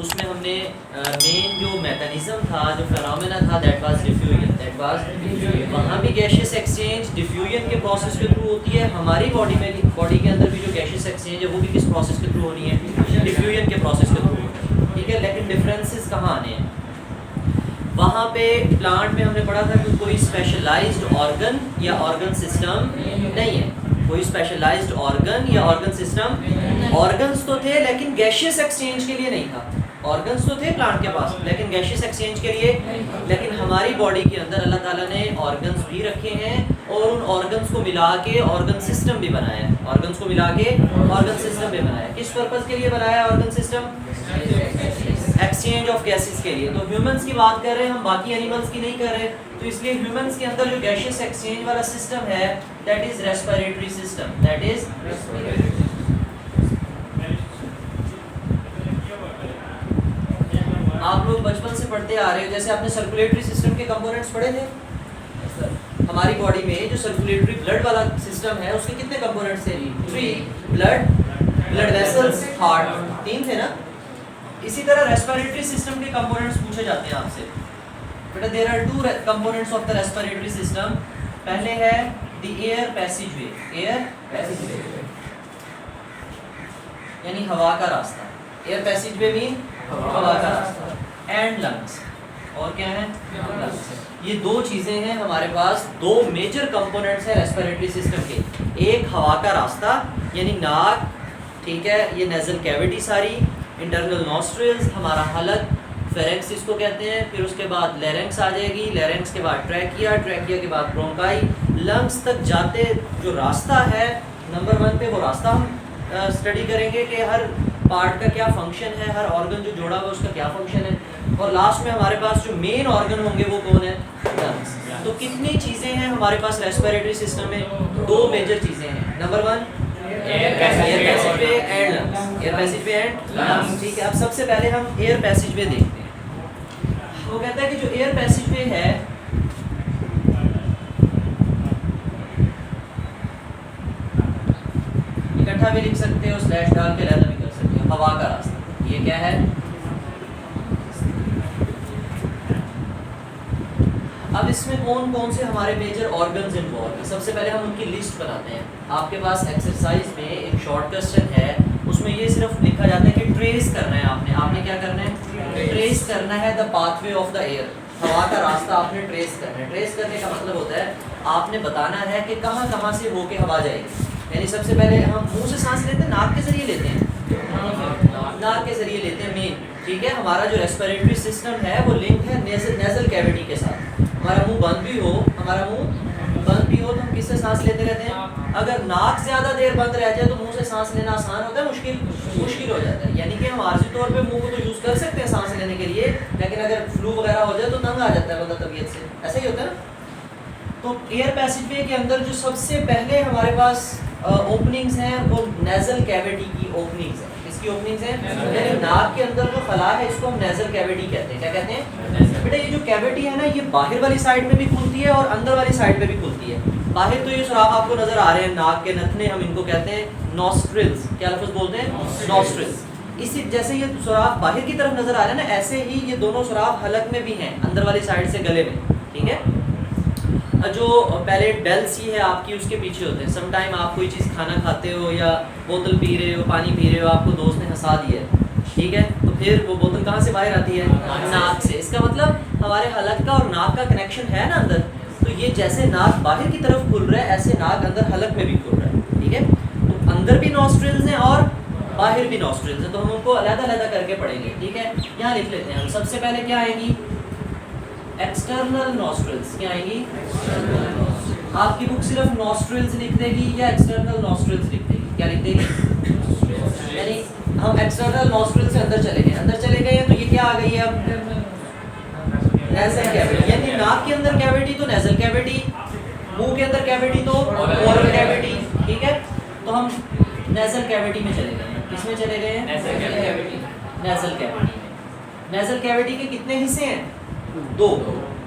उसमें हमने मेन जो मैकेनिज्म था, जो फेनोमेना था, दैट वाज डिफ्यूजन। वहाँ भी गैशियस एक्सचेंज डिफ्यूजन के प्रोसेस के थ्रू होती है। हमारी बॉडी के अंदर भी जो गैशियस एक्सचेंज है वो भी किस प्रोसेस के थ्रू होनी है? डिफ्यूजन के प्रोसेस के थ्रू, ठीक है। लेकिन डिफरेंसेस कहाँ आने हैं? वहाँ पे प्लांट में हमने पढ़ा था कि कोई स्पेशलाइज्ड ऑर्गन या ऑर्गन सिस्टम नहीं है। कोई स्पेशलाइज्ड ऑर्गन या ऑर्गन सिस्टम, ऑर्गन्स तो थे लेकिन गैशियस एक्सचेंज के लिए नहीं था। ऑर्गन्स तो थे प्लांट के पास लेकिन गैशियस एक्सचेंज के लिए। लेकिन हमारी बॉडी के अंदर अल्लाह ताला ने ऑर्गन्स भी रखे हैं और उन ऑर्गन्स को मिला के ऑर्गन सिस्टम भी बनाया है। ऑर्गन्स को मिला के ऑर्गन सिस्टम भी बनाया है। किस पर्पज़ के लिए बनाया है organ system? Exchange of gases के लिए। तो ह्यूमंस की बात कर रहे हैं हम, बाकी एनिमल्स की नहीं कर रहे। तो इसलिए ह्यूमंस के अंदर जो गैशियस एक्सचेंज वाला सिस्टम है that is respiratory system, that is आप लोग बचपन से पढ़ते आ रहे हो, जैसे आपने सर्कुलेटरी सिस्टम के कंपोनेंट्स पढ़े थे। हमारी बॉडी में जो सर्कुलेटरी ब्लड वाला सिस्टम है उसके कितने कंपोनेंट्स थे? 3 ब्लड वेसल्स, हार्ट, 3 थे ना। इसी तरह रेस्पिरेटरी सिस्टम के कंपोनेंट्स पूछे जाते हैं आपसे। बेटा there are 2 components of the respiratory system. पहले है the air passageway, air passageway यानी हवा का रास्ता। एयर पैसेजवे मीन हवा का रास्ता। एंड लंग्स, और क्या है? लंग्स। ये 2 चीजें हैं हमारे पास, 2 मेजर कंपोनेंट्स हैं रेस्पिरेटरी सिस्टम के। एक हवा का रास्ता यानी नाक, ठीक है, ये नेजल कैविटी सारी, इंटरनल नॉस्ट्रिल्स हमारा हलक, फेरेंक्स इसको कहते हैं। फिर उसके बाद लेरेंक्स आ जाएगी, लेरेंक्स के बाद ट्रैकिया, ट्रैकिया के बाद ब्रोंकाई। लंग्स तक जाते जो रास्ता है नंबर 1 पे, वो रास्ता हम स्टडी करेंगे कि हर पार्ट का क्या फंक्शन है, हर ऑर्गन जो जोड़ा हुआ उसका क्या फंक्शन है। और लास्ट में हमारे पास जो मेन ऑर्गन होंगे वो कौन है? लंग्स। तो कितनी चीज़ें हैं हमारे पास रेस्पिरेटरी सिस्टम में? 2 मेजर चीज़ें हैं। Number 1 air passageway and lungs, air passageway and lungs, ठीक है। अब सबसे पहले हम एयर पैसेजवे देखते हैं। वो कहता है कि जो एयर पैसेजवे है इकट्ठा भी लिख सकते हो, स्लैश डाल के अलग भी कर सकते हो। हवा का रास्ता ये क्या है? अब इसमें कौन कौन से हमारे मेजर ऑर्गन्स इन्वॉल्व हैं? सबसे पहले हम उनकी लिस्ट बनाते हैं। आपके पास एक्सरसाइज में एक शॉर्ट क्वेश्चन है, उसमें ये सिर्फ लिखा जाता है कि ट्रेस करना है आपने क्या करना है? ट्रेस करना है the pathway of the air, हवा का रास्ता आपने ट्रेस करना है। ट्रेस करने का मतलब होता है आपने बताना है कि कहाँ कहाँ से होके हवा जाएगी। यानी सबसे पहले हम मुंह से सांस लेते हैं, नाक के जरिए लेते हैं, नाक के जरिए लेते हैं मेन, ठीक है। हमारा जो रेस्पिरेटरी सिस्टम है वो लिंक है नेजल कैविटी के साथ। हमारा मुंह बंद भी हो तो हम किससे सांस लेते रहते हैं? अगर नाक ज़्यादा देर बंद रह जाए तो मुंह से सांस लेना आसान होता है, मुश्किल हो जाता है। यानी कि हम आर्जी तौर पे मुंह को तो यूज़ कर सकते हैं सांस लेने के लिए, लेकिन अगर फ्लू वगैरह हो जाए तो तंग आ जाता है बंदा तबीयत से, ऐसा ही होता है ना। तो एयर पैसेजवे के अंदर जो सबसे पहले हमारे पास ओपनिंग्स हैं वो नेजल कैविटी की ओपनिंग्स हैं। इसकी ओपनिंग्स हैं यानी नाक के अंदर जो खला है इसको हम नेजल कैविटी कहते हैं। क्या कहते हैं बेटा? ये जो कैविटी है ना ये बाहर वाली साइड में भी खुलती है और अंदर वाली साइड में भी खुलती है। बाहर तो ये सुराख आपको नजर आ रहे हैं, नाक के नथने, हम इनको कहते हैं नॉस्ट्रिल्स। क्या लफ्ज़ बोलते हैं? नॉस्ट्रिल्स। इसी जैसे ये सुराख बाहर की तरफ नजर आ रहे हैं ना, ऐसे ही ये दोनों सुराख हलक में भी हैं, अंदर वाली साइड से गले में, ठीक है। जो पहले डेल सी है आपकी उसके पीछे होते हैं। सम टाइम आप कोई चीज़ खाना खाते हो या बोतल पी रहे हो, पानी पी रहे हो, आपको दोस्त ने हंसा दिया है, ठीक है, तो फिर वो बोतल कहाँ से बाहर आती है? नाक से। इसका मतलब हमारे हलक का और नाक का कनेक्शन है ना अंदर। तो ये जैसे नाक बाहर की तरफ खुल रहा है ऐसे नाक अंदर हलक में भी खुल रहा है, ठीक है। तो अंदर भी नॉस्ट्रिल्स हैं और बाहर भी नॉस्ट्रिल्स हैं, तो हम उनको अलग-अलग करके पढ़ेंगे, ठीक है। यहाँ लिख लेते हैं हम। सबसे पहले क्या आएंगी? External nostrils. क्या आएंगी? आपकी बुक सिर्फ नॉस्ट्रिल्स लिख देगी या एक्सटर्नल नॉस्ट्रिल्स लिख देगी? क्या लिख देगी? यानी हम एक्सटर्नल नॉस्ट्रिल से अंदर चले गए तो ये क्या आ गई है? अब नेजल कैविटी, यानी नाक के अंदर कैविटी तो नेजल कैविटी, मुंह के अंदर कैविटी तो ओरल कैविटी, ठीक है। तो हम नेजल कैविटी में चले गए। किसमें चले गए हैं? नेजल कैविटी में। नेजल कैविटी के कितने हिस्से हैं? 2।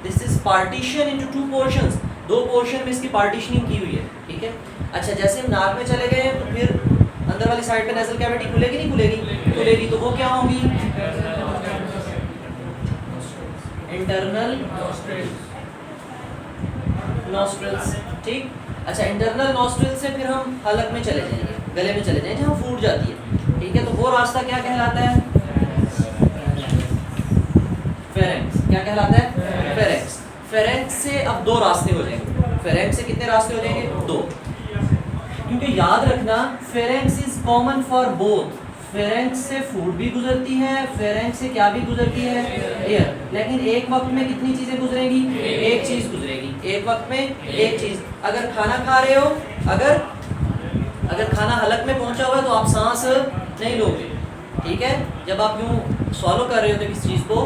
This is partition into 2 portions. 2 portion में इसकी पार्टीशनिंग की हुई है, ठीक है। अच्छा, जैसे हम नाक में चले गए हैं तो फिर अंदर वाली साइड पे नेजल कैविटी खुलेगी नहीं खुलेगी? खुलेगी। तो वो क्या होंगी? इंटरनल नॉस्ट्रिल्स, ठीक। अच्छा, इंटरनल नॉस्ट्रिल से फिर हम हलक में चले जाएंगे, गले में चले जाएंगे जहाँ फूट जाती है, ठीक है। तो वो रास्ता क्या कहलाता है? फेरेंक्स। क्या कहलाता है? फेरेंक्स। फेरेंक्स से अब दो रास्ते हो जाएंगे। फेरेंक्स से कितने रास्ते हो जाएंगे? दो। क्योंकि याद रखना pharynx is common for both. Pharynx से फूड भी गुजरती है, फेरेंक्स से क्या भी गुजरती है? एयर। लेकिन एक वक्त में कितनी चीजें गुजरेगी? एक चीज गुजरेगी। एक वक्त में एक चीज। अगर खाना खा रहे हो, अगर खाना हलक में पहुंचा हुआ है तो आप सांस नहीं लोगे, ठीक है। जब आप यूं सॉलो कर रहे होते किसी चीज को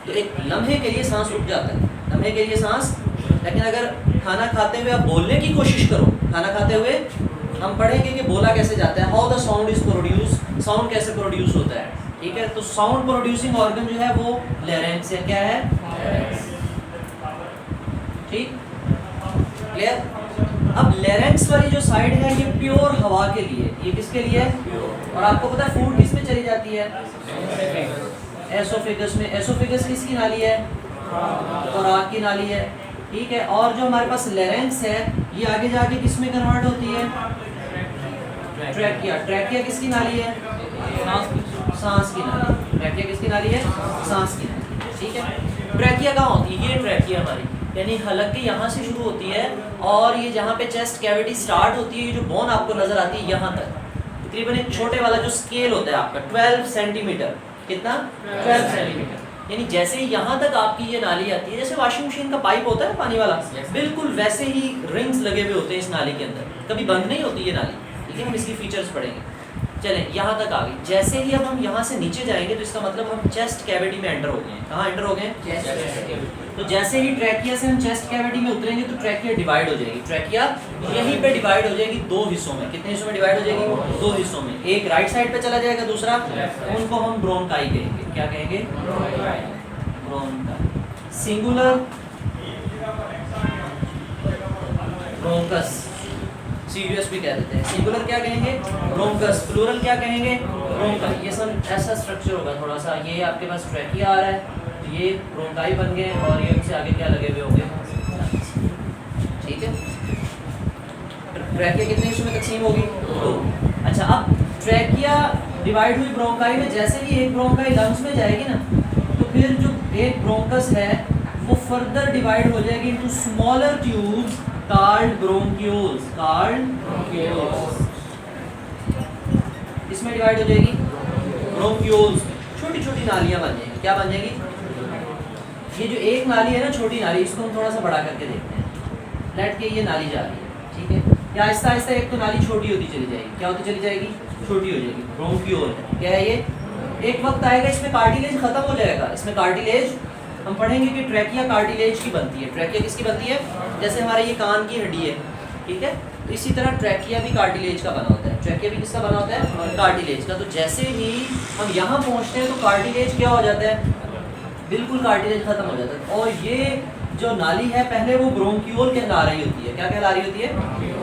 तो एक लम्हे के लिए सांस रुक जाता है, लम्हे के लिए सांस। लेकिन अगर खाना खाते हुए आप बोलने की कोशिश करो, खाना खाते हुए हम पढ़ेंगे कि बोला कैसे जाता है, how the sound is produce, sound कैसे प्रोड्यूस होता है, ठीक है। तो साउंड प्रोड्यूसिंग ऑर्गन जो है वो लैरिंक्स है। क्या है? ठीक, क्लियर। अब लैरिंक्स वाली जो साइड है ये प्योर हवा के लिए, ये किसके लिए है? और आपको पता है फूड किस में चली जाती है? एसोफेगस में। एसोफेगस किसकी नाली है? और आग की नाली है, ठीक है। और जो हमारे पास लैरिंक्स है ये आगे जाके किस में कन्वर्ट होती है? ट्रैकिया। ट्रैकिया किसकी नाली है? सांस की नाली। ट्रैकिया किसकी नाली है? सांस की नाली, ठीक है। ट्रैकिया कहाँ होती है? ये ट्रैकिया हमारी, यानी हलक के यहाँ से शुरू होती है और ये जहाँ पे चेस्ट कैविटी स्टार्ट होती है, ये जो बोन आपको नजर आती है यहाँ तक, तकरीबन एक छोटे वाला जो स्केल होता है आपका 12 सेंटीमीटर। कितना? 12 सेंटीमीटर। यानी जैसे यहाँ तक आपकी ये नाली आती है, जैसे वॉशिंग मशीन का पाइप होता है पानी वाला, बिल्कुल वैसे ही रिंग्स लगे हुए होते हैं इस नाली के अंदर, कभी बंद नहीं होती ये नाली, ठीक है। हम इसकी फीचर्स पढ़ेंगे। चलें, यहाँ तक आ गई। जैसे ही अब हम यहाँ से नीचे जाएंगे तो इसका मतलब हम चेस्ट कैविटी में एंटर हो गए। कहाँ एंटर हो गए? Chest cavity. तो जैसे ही ट्रैकिया से हम चेस्ट कैविटी में उतरेंगे तो ट्रैकिया डिवाइड हो जाएगी। ट्रैकिया यहीं पे डिवाइड हो जाएगी दो हिस्सों में। कितने हिस्सों में डिवाइड हो जाएगी? दो हिस्सों में। एक राइट साइड पे चला जाएगा, दूसरा उनको हम ब्रोंकाई कहेंगे। क्या कहेंगे? ब्रोंकाई। सिंगुलर ब्रोंकस, सीरियस भी कह देते हैं। सिंगुलर क्या कहेंगे? ब्रोंकस। प्लूरल क्या कहेंगे? ब्रोंकाई। ये सब ऐसा स्ट्रक्चर होगा थोड़ा सा। ये आपके पास ट्रैकिया आ रहा है तो ये ब्रोंकाई बन गए और ये उनसे आगे क्या लगे हुए होंगे? ठीक है। ट्रैकिया कितने हिस्सों में तकसीम होगी? दो। अच्छा, अब ट्रैकिया डिवाइड हुई ब्रोंकाई में। जैसे ही एक ब्रोंकाई लंग्स में जाएगी ना तो फिर जो एक ब्रोंकस है वो फर्दर डिवाइड हो जाएगी into smaller tubes called bronchioles। इसमें डिवाइड हो जाएगी ब्रोंकियोल्स में। छोटी छोटी नालियां बन जाएंगी। क्या बन जाएगी? ये जो एक नाली है ना, छोटी नाली, इसको हम थोड़ा सा बड़ा करके देखते हैं। लेट के ये नाली जा रही है, ठीक है। या आहिस्ता आहिस्ता एक तो नाली छोटी होती चली जाएगी। क्या होती चली जाएगी? छोटी हो जाएगी। ब्रोंकियोल क्या है ये? एक वक्त आएगा इसमें कार्टिलेज खत्म हो जाएगा। इसमें कार्टिलेज हम पढ़ेंगे कि ट्रैकिया कार्टिलेज की बनती है। ट्रैकिया किसकी बनती है? जैसे हमारे ये कान की हड्डी है, ठीक है, तो इसी तरह ट्रैकिया भी कार्टिलेज का बना होता है। ट्रैकिया भी किसका बना होता है? कार्टिलेज का। तो जैसे ही हम यहाँ पहुँचते हैं तो कार्टिलेज क्या हो जाता है? बिल्कुल कार्टिलेज खत्म हो जाता है। और ये जो नाली है पहले वो ब्रोंकियोल कहला रही होती है। क्या कहला रही होती है?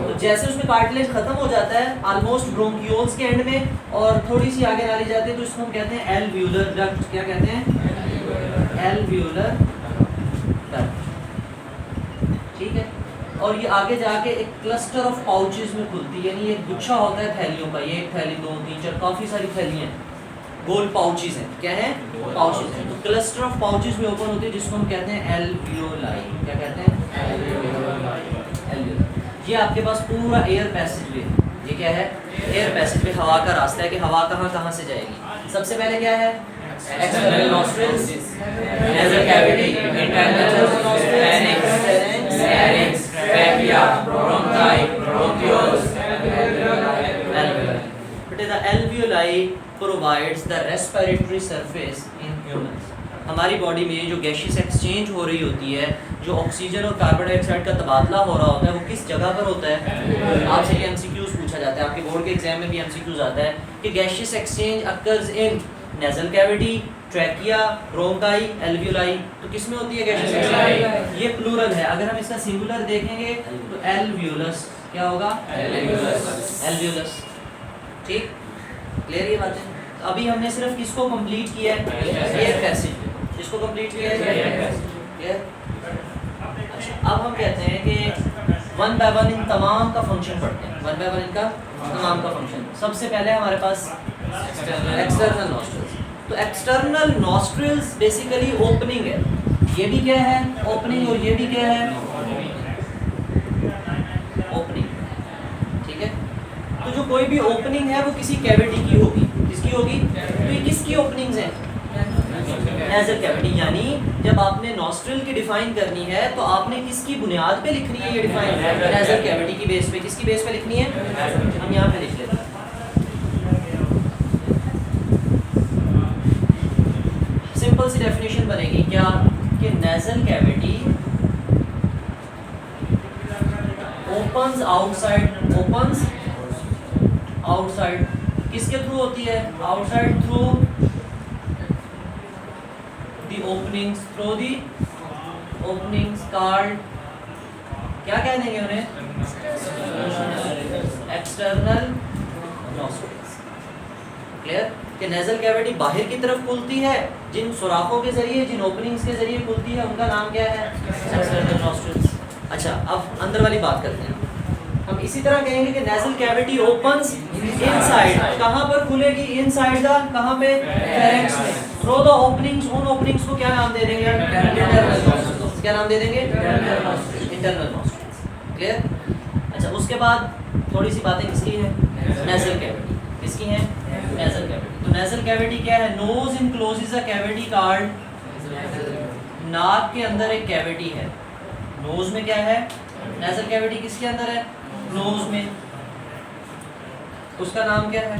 तो जैसे उसमें कार्टिलेज खत्म हो जाता है ऑलमोस्ट ब्रोंकियोल्स के एंड में और थोड़ी सी आगे नाली जाती है तो इसको हम कहते हैं एल्व्यूलर डक्ट। क्या कहते हैं? एल्व्यूलर डक्ट, ठीक है। और ये आगे जाके एक क्लस्टर ऑफ पाउचेस में खुलती है, यानी एक गुच्छा होता है थैलियों का। ये एक थैली, दो, तीन, चार, काफ़ी सारी थैलियाँ गोल पाउचेस हैं। क्या है? पाउचेस हैं। तो क्लस्टर ऑफ पाउचेस में ओपन होती है जिसको हम कहते हैं एल्वियोलाई। क्या कहते हैं? एल्वियोलाई। ये आपके पास पूरा एयर पैसेजवे है। ये क्या है? एयर पैसेजवे, हवा का रास्ता है कि हवा कहाँ कहाँ से जाएगी। सबसे पहले क्या है? External nostrils, nasal cavity, internal nostrils, larynx, trachea, bronchi, bronchioles, alveoli. The alveoli provides the respiratory surface in humans। हमारी बॉडी में जो गैसियस एक्सचेंज हो रही होती है, जो ऑक्सीजन और कार्बन डाइऑक्साइड का तबादला हो रहा होता है, वो किस जगह पर होता है? आपसे ये एमसीक्यूज पूछा जाता है, आपके बोर्ड के एग्जाम में भी एमसीक्यूज आता है कि gaseous exchange occurs in nasal cavity, trachea, bronchi, alveoli. तो किस में होती है गैसियस एक्सचेंज? ये प्लूरल है। अगर हम इसका सिंगुलर देखेंगे तो एल्वियोलस। क्या होगा? एल्वियोलस। ठीक, क्लियर ये बात है। अभी हमने सिर्फ किसको कंप्लीट किया है? Air passage. इसको कंप्लीट किया है? क्लियर? अच्छा, अब हम कहते हैं कि वन बाय वन इन तमाम का फंक्शन पढ़ते हैं। वन बाय वन इनका तमाम का फंक्शन। सबसे पहले हमारे पास एक्सटर्नल नॉस्ट्रल्स। तो एक्सटर्नल नॉस्ट्रल्स बेसिकली ओपनिंग है। ये भी क्या है? ओपनिंग। और ये भी क्या है? ओपनिंग। ठीक है। तो जो कोई भी ओपनिंग है वो किसी कैविटी की होगी। किसकी होगी? तो ये किसकी ओपनिंग्स हैं? Nasal cavity. यानी जब आपने नॉस्ट्रल की डिफाइन करनी है तो आपने किसकी बुनियाद पे लिखनी है ये डिफाइन? नेजल कैविटी की बेस पे। किसकी बेस पे लिखनी है? हम यहाँ पे लिख लेते हैं। सिंपल सी डेफिनेशन बनेगी क्या कि नेजल कैविटी ओपन्स आउटसाइड। किसके थ्रू होती है? Outside through the openings called, क्या कह देंगे उन्हें? External nostrils. क्लियर? कि नेजल कैविटी बाहर की तरफ खुलती है, जिन सुराखों के जरिए, जिन ओपनिंग्स के जरिए खुलती है उनका नाम क्या है? External nostrils. अच्छा, अब अंदर वाली बात करते हैं। हम इसी तरह कहेंगे कि नेजल कैविटी ओपन्स इनसाइड। कहां पर खुलेगी? इनसाइड द, कहां पे? फेरेंक्स में। Through the openings. उन ओपनिंग्स को क्या नाम दे देंगे? Internal nostrils. क्या नाम दे देंगे? Internal nostrils. क्लियर? अच्छा, उसके बाद थोड़ी सी बातें किसकी है? Nasal cavity. किसकी है? Nasal cavity. तो नेजल कैविटी क्या है? Nose encloses a cavity called. नाक के अंदर एक कैविटी है। नोज में क्या है? नेजल कैविटी किसके अंदर है? नोज में। उसका नाम क्या है?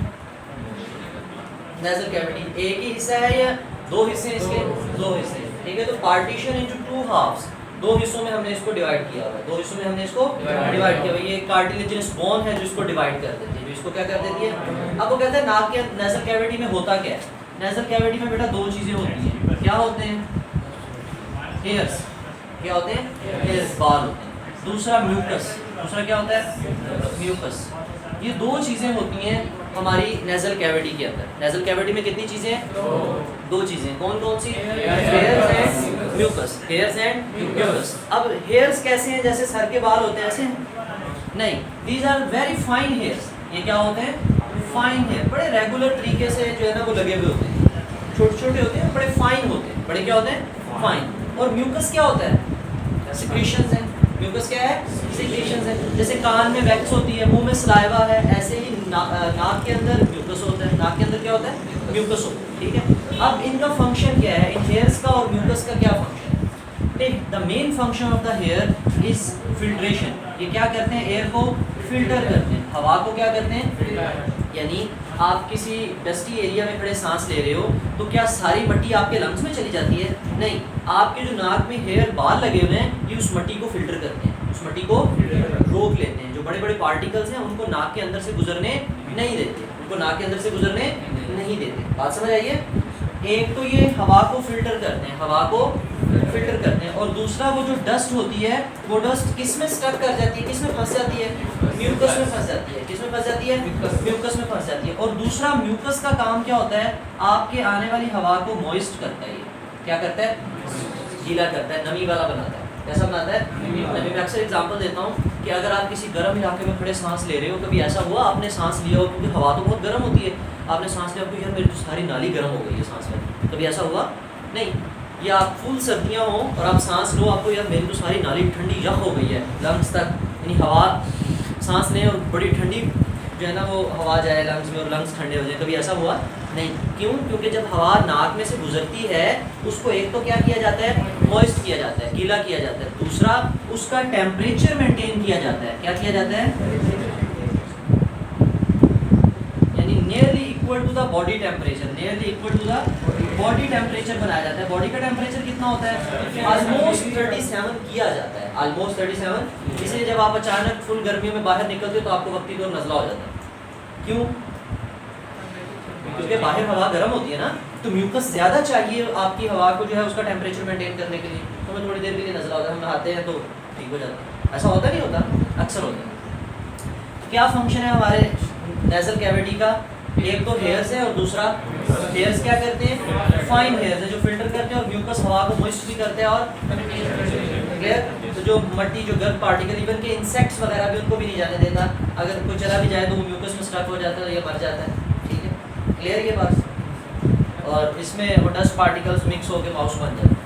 Nasal cavity. एक ही हिस्सा है या दो हिस्से? इसके दो हिस्से। ठीक है। तो पार्टीशन इनटू टू हाफ्स। दो हिस्सों में हमने इसको डिवाइड किया हुआ है। दो हिस्सों में हमने इसको डिवाइड किया हुआ है। ये कार्टिलेजिनस बोन है जो इसको डिवाइड कर देती है, जो इसको क्या कर देती है? अब वो कहते हैं नाक के नेजल कैविटी में होता क्या है? नेजल कैविटी में बेटा दो चीजें होती हैं। क्या होते हैं? हेयर्स। क्या होते हैं? हेयर्स, बाल होते हैं। दूसरा म्यूकस। दूसरा क्या होता है? म्यूकस। ये दो चीजें होती हैं हमारी नेजल कैविटी के अंदर। नेजल कैविटी में कितनी चीजें हैं? दो चीजें। कौन कौन सी? Hairs and mucus. Hairs and mucus. अब हेयर्स कैसे हैं? जैसे सर के बाल होते हैं ऐसे? नहीं, these are very fine hairs. ये क्या होते हैं? Fine hair. बड़े रेगुलर तरीके से जो है ना वो लगे हुए होते हैं। छोटे छोटे होते हैं, बड़े फाइन होते हैं। बड़े क्या होते हैं? फाइन। और म्यूकस क्या होता है? सिक्रीशंस है। म्यूकस क्या है? सिक्रीशंस है। जैसे कान में वैक्स होती है, मुंह में सलाइवा है, ऐसे ही नाक के अंदर म्यूकस होता है। नाक के अंदर क्या होता है? म्यूकस होता है। ठीक है। अब इनका फंक्शन क्या है? इन हेयर्स का और म्यूकस का क्या फंक्शन है? The main function of the here is filtration. ये क्या करते हैं? एयर को फिल्टर करते हैं, हवा को क्या करते हैं? यानी आप किसी डस्टी एरिया में खड़े सांस ले रहे हो तो क्या सारी मट्टी आपके लंग्स में चली जाती है? नहीं। आपके जो नाक में हेयर बाल लगे हुए हैं ये उस मट्टी को फिल्टर करते हैं, उस मट्टी को रोक लेते हैं। जो बड़े बड़े पार्टिकल्स हैं उनको नाक के अंदर से गुजरने नहीं देते, उनको नाक के अंदर से गुजरने नहीं देते। बात समझ आइए? एक तो ये हवा को फिल्टर करते हैं, हवा को फिल्टर करते हैं। और दूसरा वो जो डस्ट होती है वो डस्ट किस में स्टक कर जाती है? किस में फंस जाती है? म्यूकस में फंस जाती है। किस में फंस जाती है? म्यूकस में फंस जाती है। और दूसरा म्यूकस का काम क्या होता है? आपके आने वाली हवा को मॉइस्ट करता है। क्या करता है? गीला करता है, नमी वाला बनाता है। कैसा बनाता है? नमी। मैं अक्सर एग्जांपल देता हूँ कि अगर आप किसी गर्म इलाके में खड़े सांस ले रहे हो, कभी ऐसा हुआ आपने सांस लिया हो, क्योंकि हवा तो बहुत गर्म होती है, आपने सांस लिया, आपको यार मेरी तो सारी नाली गर्म हो गई है सांस में, कभी ऐसा हुआ? नहीं। या आप फुल सर्दियाँ हों और आप सांस लो, आपको यार मेरी तो सारी नाली ठंडी यख हो गई है लंग्स तक, यानी हवा सांस लें और बड़ी ठंडी जो है ना वो हवा जाए लंग्स में और लंग्स ठंडे हो जाए, कभी ऐसा हुआ? नहीं। क्यों? क्योंकि जब हवा नाक में से गुजरती है उसको एक तो क्या किया जाता है? मॉइस्ट किया जाता है, गीला किया जाता है। दूसरा उसका टेम्परेचर मेंटेन किया जाता है। क्या किया जाता है? यानी nearly equal to the body temperature, nearly equal to the body temperature बनाया जाता है। बॉडी का टेम्परेचर कितना होता है? ऑलमोस्ट 37 किया जाता है, ऑलमोस्ट 37। इसलिए जब आप अचानक फुल गर्मियों में बाहर निकलते हो तो आपको वक्ती तौर नज़ला हो जाता है। क्यों? क्योंकि बाहर हवा गर्म होती है ना, तो म्यूकस ज़्यादा चाहिए आपकी हवा को जो है उसका टेम्परेचर मेंटेन करने के लिए। तो हमें थोड़ी देर के लिए नज़ला होता है, हम नहाते हैं तो ठीक हो जाता है। ऐसा होता नहीं होता? अक्सर होता है। क्या फंक्शन है हमारे नेजल कैविटी का? एक तो हेयर्स है और दूसरा हेयर्स क्या करते हैं, फाइन हेयर्स है जो फिल्टर करते हैं और म्यूकस हवा को मॉइस्ट भी करते हैं और क्लियर। तो जो मट्टी जो गर्म पार्टिकल इवन के इंसेक्ट्स वगैरह भी उनको भी नहीं जाने देता, अगर कोई चला भी जाए तो वो म्यूकस में स्टक हो जाता है, ये मर जाता है, ठीक है, क्लियर ये बात। और इसमें वो डस्ट पार्टिकल्स मिक्स होकर माउस बन जाते हैं,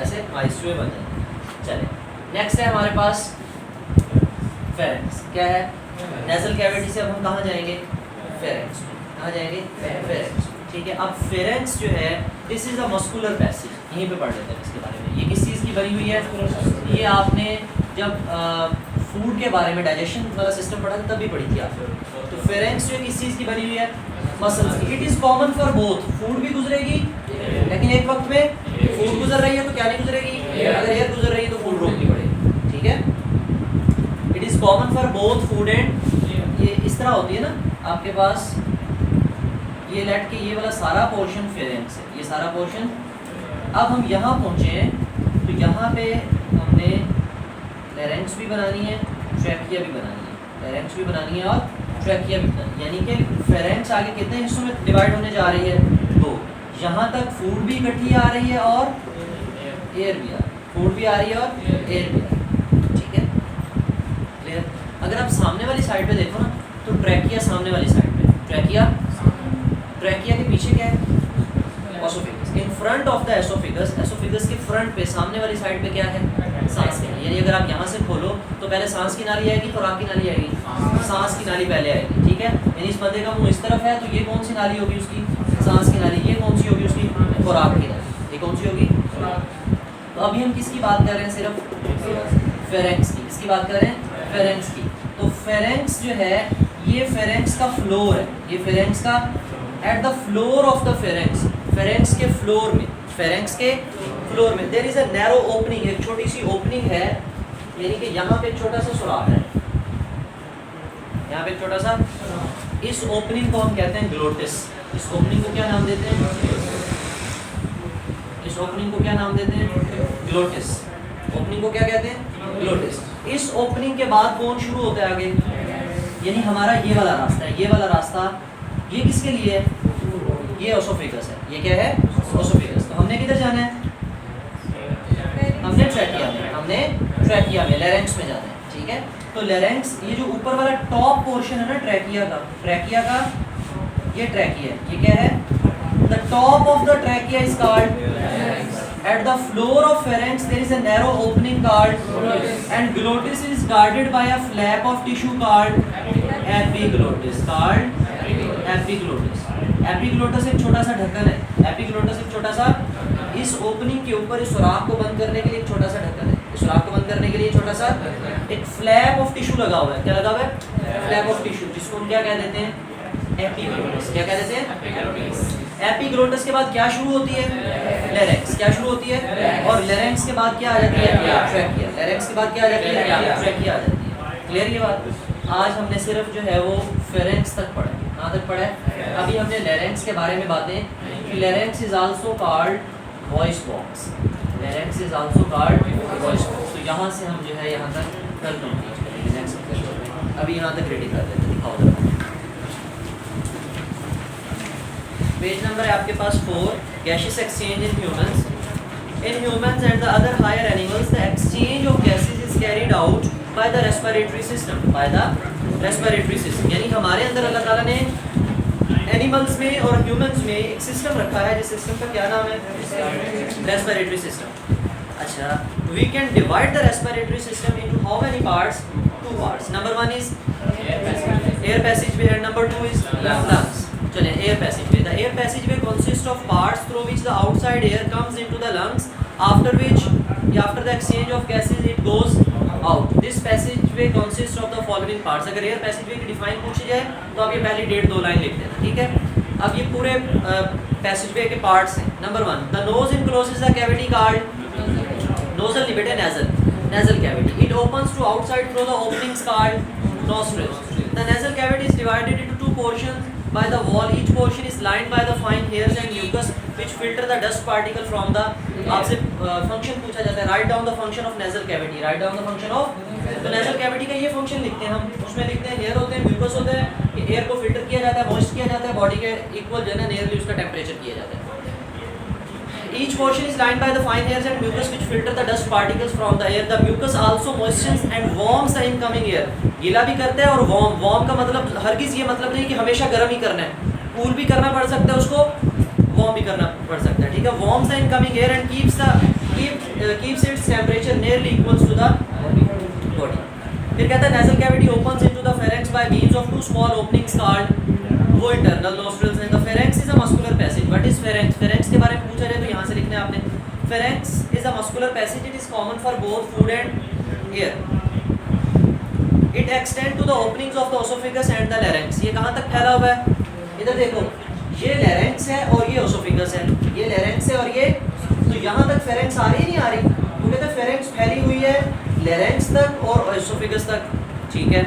ऐसे माइस चूहे बन जाते हैं। चले नेक्स्ट है हमारे पास फेरेंक्स। क्या है, नेजल कैविटी से अब हम कहाँ जाएंगे, फेरेंक्स में। कहाँ जाएंगे, फेरेंक्स, ठीक है। अब फेरेंक्स जो है this is a muscular passage, यहीं पे पढ़ लेते हैं इसके बारे में। ये किस चीज़ की बनी हुई है, ये आपने जब फूड के बारे में डाइजेशन वाला सिस्टम पढ़ा था तब भी पढ़ी थी आपने। तो फेरेंक्स जो किस चीज़ की बनी हुई है, मसल्स की। It is common for both, food भी गुजरेगी लेकिन एक वक्त में फूड गुजर रही है तो क्या नहीं गुजरेगी, अगर एयर गुजर रही है तो फूड रोकनी पड़ेगी, ठीक है। It is common for both food and, ये इस तरह होती है ना आपके पास, ये लेट के ये वाला सारा पोर्शन फेरेंक्स है, ये सारा पोर्शन। अब हम यहाँ पहुँचे हैं तो यहाँ पे हमने लेरेंक्स भी बनानी है, ट्रैकिया भी बनानी है, लेरेंक्स भी बनानी है और ट्रैकिया भी बनानी है, यानी कि फेरेंक्स आगे कितने हिस्सों में डिवाइड होने जा रही है, दो। यहाँ तक फूड भी इकट्ठी आ रही है और एयर भी आ रही है, फूड भी आ रही है और एयर भी आ रही है, ठीक है, क्लियर। अगर आप सामने वाली साइड पे देखो ना तो ट्रैकिया सामने वाली साइड पे, ट्रैकिया, ट्रैकिया के पीछे क्या है, oesophagus. In front of the oesophagus, oesophagus के फ्रंट पे सामने वाली साइड पे क्या है, सांस की नाली। यानी अगर आप यहाँ से खोलो तो पहले सांस की नाली आएगी, खुराक की नाली आएगी, सांस की नाली पहले आएगी, ठीक है। यानी इस बंदे का मुंह इस तरफ है तो ये कौन सी नाली होगी उसकी, सांस की नाली। ये कौन सी होगी उसकी, खुराक की नाली। ये कौन सी होगी, तो अभी हम किसकी बात कर रहे हैं, सिर्फ फेरेंक्स की। किसकी बात कर रहे हैं, फेरेंक्स की। तो फेरेंक्स जो है ये फेरेंक्स का फ्लोर है, ये फेरेंक्स का at the floor of the pharynx, pharynx के फ्लोर में, फेरेंक्स के फ्लोर में there is a narrow opening, एक छोटी सी ओपनिंग है, यानी कि यहाँ पे एक छोटा सा सुराख है, यहाँ पे एक छोटा सा, इस ओपनिंग को हम कहते हैं ग्लोटिस। इस ओपनिंग को क्या नाम देते हैं, इस ओपनिंग को क्या नाम देते हैं, ग्लोटिस। ओपनिंग को क्या कहते हैं, ग्लोटिस। इस ओपनिंग के बाद बोन शुरू होता है आगे, यानी हमारा ये वाला रास्ता है, ये वाला रास्ता, ये किसके लिए है, ये एसोफेगस है, ये क्या है, एसोफेगस। तो हमने किधर जाना है, हमने ट्रैकिया में, हमने ट्रैकिया में, लेरेंक्स में जाना है, ठीक है। तो लेरेंक्स, ये जो ऊपर वाला टॉप पोर्शन है ना ट्रैकिया का, ट्रैकिया का ये ट्रैकिया, ये क्या है, the top of the trachea is called, at the floor of pharynx there is a narrow opening called, and glottis is guarded by a flap of tissue called epiglottis, called epiglottis। एपिग्लोटस एक छोटा सा ढक्कन है, एपिग्लोटस एक छोटा सा, इस opening के ऊपर इस सुराख को बंद करने के लिए एक छोटा सा ढक्कन है, इस सुराख को बंद करने के लिए छोटा सा एक फ्लैप ऑफ टिश्यू लगा हुआ है। क्या लगा हुआ है, फ्लैप ऑफ टिश्यू, जिसको हम क्या कह देते हैं, एपिग्लोटस। क्या कह देते हैं, एपिग्लोटस के बाद क्या शुरू होती है, लेरेंक्स। क्या शुरू होती है, और लेरेंक्स के बाद क्या आ जाती है, ट्रैकिया। लेरेंक्स के बाद क्या आ जाती है, ट्रैकिया आ जाती है। क्लियर ये बात। आज हमने सिर्फ जो है वो फेरेंक्स तक पढ़ा, कहाँ तक पढ़ा है, अभी हमने लेरेंक्स के बारे में बातें कि larynx is also called voice box, larynx is also called voice box. तो यहाँ से हम जो है यहाँ तक कल कंप्लीट करेंगे, नेक्स्ट अभी यहाँ तक रेडी कर लेते हैं। दिखाओ जरा, पेज नंबर है आपके पास 4, gaseous exchange in humans। In humans and the other higher animals, the exchange of gases is carried out by the respiratory system, by the respiratory system। यानी हमारे अंदर अल्लाह ताला ने एनिमल्स में और ह्यूमंस में एक सिस्टम रखा है, जिस सिस्टम का क्या नाम है, रेस्पिरेटरी सिस्टम। अच्छा, we can divide the respiratory system into how many parts, 2 parts। Number 1 is air passageway and number 2 is lungs। चलिए, air passageway. The air passageway consist of parts through which the outside air comes into the lungs, after which after the exchange of gases it goes out. This passageway consist of the following parts. अगर air passageway की define पूछी जाए तो आप ये पहली 1.5-2 line लिख देना, ठीक है। अब ये पूरे पैसेजवे के पार्ट्स हैं। Number 1, the nose encloses the cavity called, nosal नहीं बेटे, nasal cavity। It opens to outside through the openings called nostrils। The nasal cavity is divided into 2 portions by the wall। Each portion is lined by the fine hairs and mucus which filter the dust particle from the। आपसे function पूछा जाता है, write down the function of nasal cavity, write down the function of तो nasal cavity का ये function लिखते हैं हम, उसमें लिखते हैं एयर होते हैं, म्यूकस होता है, कि एयर को फिल्टर किया जाता है, मॉइस्ट किया जाता है, बॉडी के इक्वल जो है ना नियरली उसका टेम्परेचर किया जाता है। Each portion is lined by the fine hairs and mucus which filter the dust particles from the air. The mucus also moistens and warms the incoming air. गीला भी करता है और वार्म का मतलब हरगिज़ ये मतलब नहीं कि हमेशा गर्म ही करना है, कूल भी करना पड़ सकता है उसको, वार्म भी करना पड़ सकता है, ठीक है। Warms the incoming air and keeps its temperature nearly equals to the body. फिर कहता है nasal cavity opens into the pharynx by means of two small openings called वो इंटरनल नोस्ट्रल्स हैं। The pharynx is a muscular passage. What is pharynx? Pharynx के बारे में पूछा जाए तो यहाँ से लिखना है आपने। Pharynx is a muscular passage, it is common for both food and air. It extend to the openings of the oesophagus and the larynx. ये कहाँ तक फैला हुआ है? इधर देखो, ये लैरिंक्स है और ये ओसोफेगस है, ये लैरिंक्स है और ये, तो यहाँ तक फेरेंक्स आ रही नहीं आ रही? तो कहते हैं फेरेंक्स फैली हुई है लैरिंक्स तक और ओसोफेगस तक, ठीक है।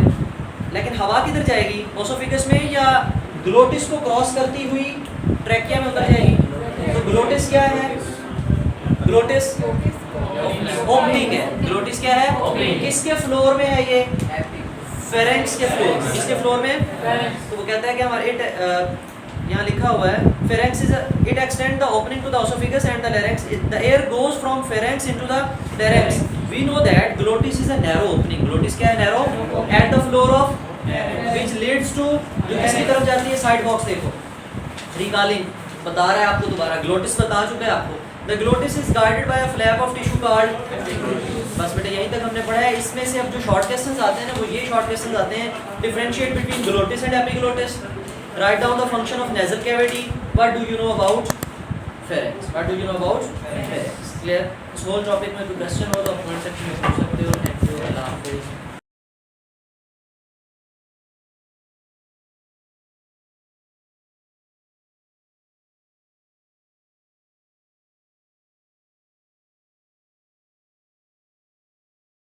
लेकिन हवा किधर जाएगी? ओसोफेगस में या ग्लोटिस को क्रॉस करती हुई ट्रैकिया में उतर जाएगी? तो ग्लोटिस क्या है? ग्लोटिस ओपनिंग है। ग्लोटिस क्या है? ओपनिंग। किसके फ्लोर में है ये? फेरेंक्स के फ्लोर में। किसके फ्लोर में? तो वो कहता है कि हमारे यहाँ लिखा हुआ है pharynx is it extend the opening to the oesophagus and the larynx. The air goes from pharynx into the larynx. We know that glottis is a narrow opening. Glottis क्या है? Narrow at the floor of which leads to, जो किसकी तरफ जाती है? Side box देखो, recalling बता रहा है आपको दोबारा, ग्लोटिस बता चुका है आपको। The glottis is guarded by a flap of tissue called, बस बेटा यहीं तक हमने पढ़ा है। इसमें से अब जो शॉर्ट क्वेश्चंस आते हैं ना, वो ये शॉर्ट क्वेश्चंस आते हैं, differentiate between glottis and epiglottis, write down the function of nasal cavity, what do you know about pharynx, what do you know about pharynx. Clear? इस होल टॉपिक में कोई क्वेश्चन हो तो आप कमेंट सेक्शन में पूछ सकते हो। थैंक यू, अल्लाह हाफिज़।